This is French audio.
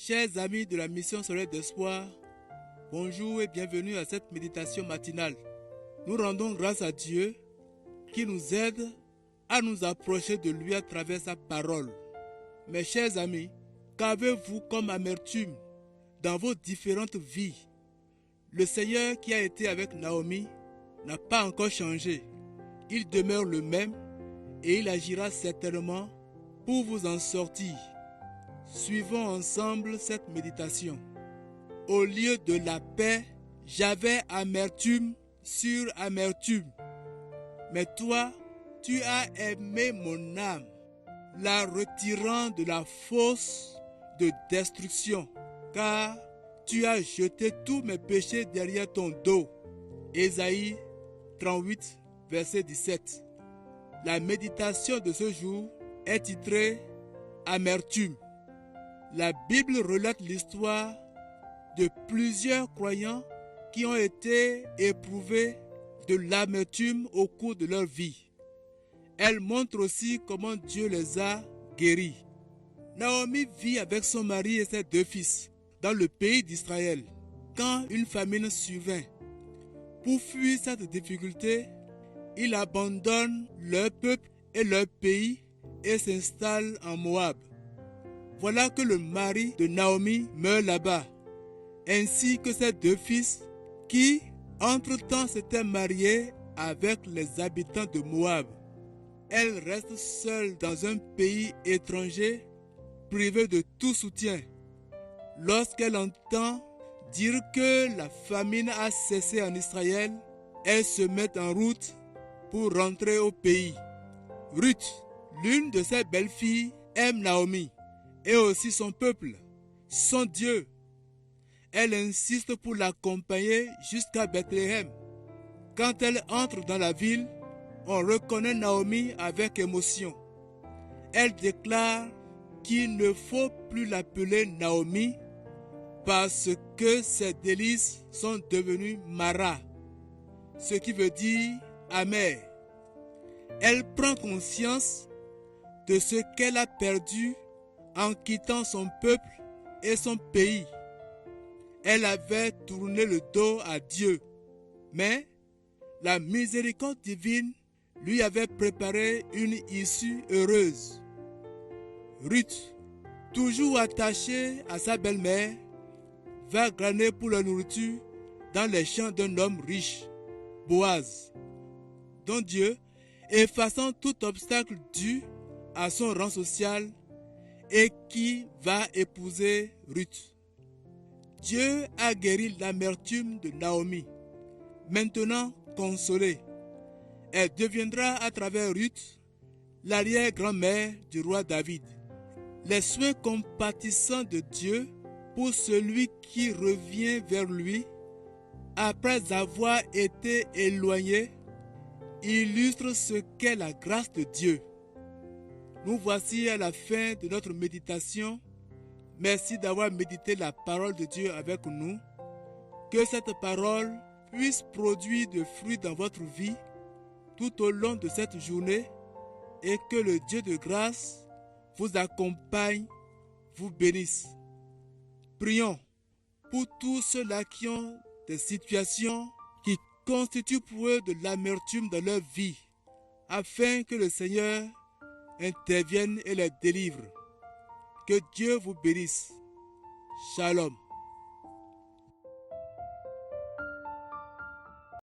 Chers amis de la mission solaire d'espoir, bonjour et bienvenue à cette méditation matinale. Nous rendons grâce à Dieu qui nous aide à nous approcher de lui à travers sa parole. Mes chers amis, qu'avez-vous comme amertume dans vos différentes vies? Le Seigneur qui a été avec Naomi n'a pas encore changé. Il demeure le même et il agira certainement pour vous en sortir. Suivons ensemble cette méditation. Au lieu de la paix, j'avais amertume sur amertume. Mais toi, tu as aimé mon âme, la retirant de la fosse de destruction, car tu as jeté tous mes péchés derrière ton dos. Ésaïe 38, verset 17. La méditation de ce jour est titrée Amertume. La Bible relate l'histoire de plusieurs croyants qui ont été éprouvés de l'amertume au cours de leur vie. Elle montre aussi comment Dieu les a guéris. Naomi vit avec son mari et ses deux fils dans le pays d'Israël quand une famine survint. Pour fuir cette difficulté, ils abandonnent leur peuple et leur pays et s'installent en Moab. Voilà que le mari de Naomi meurt là-bas, ainsi que ses deux fils qui, entre-temps, s'étaient mariés avec les habitants de Moab. Elle reste seule dans un pays étranger, privée de tout soutien. Lorsqu'elle entend dire que la famine a cessé en Israël, elle se met en route pour rentrer au pays. Ruth, l'une de ses belles-filles, aime Naomi et aussi son peuple, son Dieu. Elle insiste pour l'accompagner jusqu'à Bethléem. Quand elle entre dans la ville, on reconnaît Naomi avec émotion. Elle déclare qu'il ne faut plus l'appeler Naomi parce que ses délices sont devenues Mara, ce qui veut dire amer. Elle prend conscience de ce qu'elle a perdu en quittant son peuple et son pays. Elle avait tourné le dos à Dieu, mais la miséricorde divine lui avait préparé une issue heureuse. Ruth, toujours attachée à sa belle-mère, va glaner pour la nourriture dans les champs d'un homme riche, Boaz, dont Dieu, effaçant tout obstacle dû à son rang social, et qui va épouser Ruth. Dieu a guéri l'amertume de Naomi. Maintenant consolée, elle deviendra à travers Ruth l'arrière-grand-mère du roi David. Les soins compatissants de Dieu pour celui qui revient vers lui après avoir été éloigné illustrent ce qu'est la grâce de Dieu. Nous voici à la fin de notre méditation. Merci d'avoir médité la parole de Dieu avec nous. Que cette parole puisse produire de fruits dans votre vie tout au long de cette journée et que le Dieu de grâce vous accompagne, vous bénisse. Prions pour tous ceux-là qui ont des situations qui constituent pour eux de l'amertume dans leur vie, afin que le Seigneur intervienne et les délivre. Que Dieu vous bénisse. Shalom.